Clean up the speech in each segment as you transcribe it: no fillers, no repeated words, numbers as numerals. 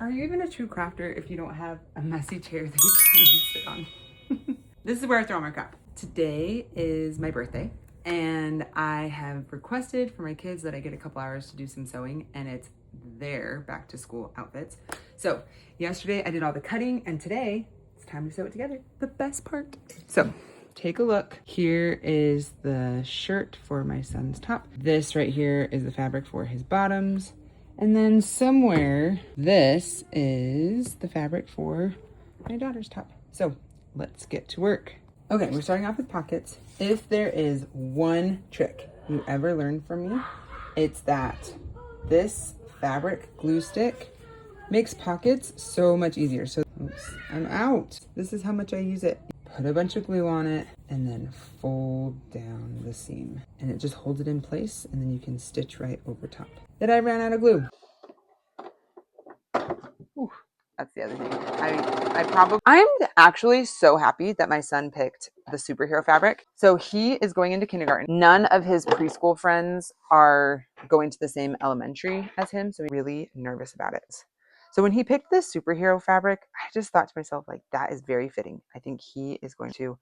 Are you even a true crafter if you don't have a messy chair that you can sit on? This is where I throw my crap. Today is my birthday, and I have requested for my kids that I get a couple hours to do some sewing, and it's their back to school outfits. So yesterday I did all the cutting, and today it's time to sew it together. The best part. So take a look. Here is the shirt for my son's top. This right here is the fabric for his bottoms. And then somewhere, this is the fabric for my daughter's top. So let's get to work. Okay, we're starting off with pockets. If there is one trick you ever learned from me, it's that this fabric glue stick makes pockets so much easier. So, oops, I'm out. This is how much I use it. Put a bunch of glue on it and then fold down the seam. And it just holds it in place, and then you can stitch right over top. Then I ran out of glue. Ooh, that's the other thing. I'm actually so happy that my son picked the superhero fabric. So he is going into kindergarten. None of his preschool friends are going to the same elementary as him, so he's really nervous about it. So when he picked this superhero fabric, I just thought to myself, like, that is very fitting. I think he is going to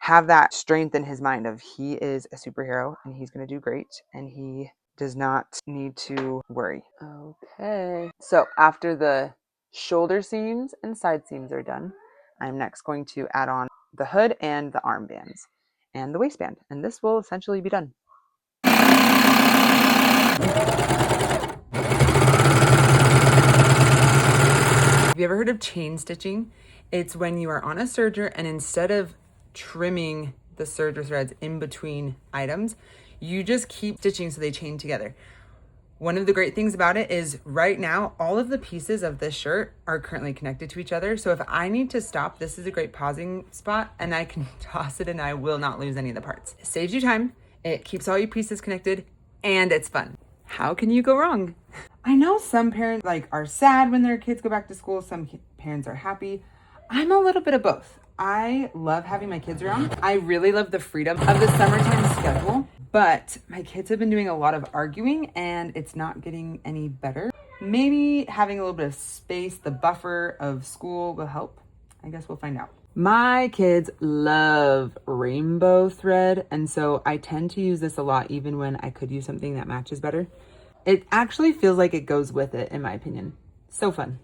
have that strength in his mind of he is a superhero and he's going to do great, and he does not need to worry. Okay. So after the shoulder seams and side seams are done, I'm next going to add on the hood and the armbands and the waistband, and this will essentially be done. Have you ever heard of chain stitching? It's when you are on a serger, and instead of trimming the serger threads in between items, you just keep stitching so they chain together. One of the great things about it is right now, all of the pieces of this shirt are currently connected to each other. So if I need to stop, this is a great pausing spot, and I can toss it and I will not lose any of the parts. It saves you time, it keeps all your pieces connected, and it's fun. How can you go wrong? I know some parents are sad when their kids go back to school. Some parents are happy. I'm a little bit of both. I love having my kids around. I really love the freedom of the summertime schedule, but my kids have been doing a lot of arguing and it's not getting any better. Maybe having a little bit of space, the buffer of school will help. I guess we'll find out. My kids love rainbow thread, and so I tend to use this a lot even when I could use something that matches better. It actually feels like it goes with it, in my opinion. So fun.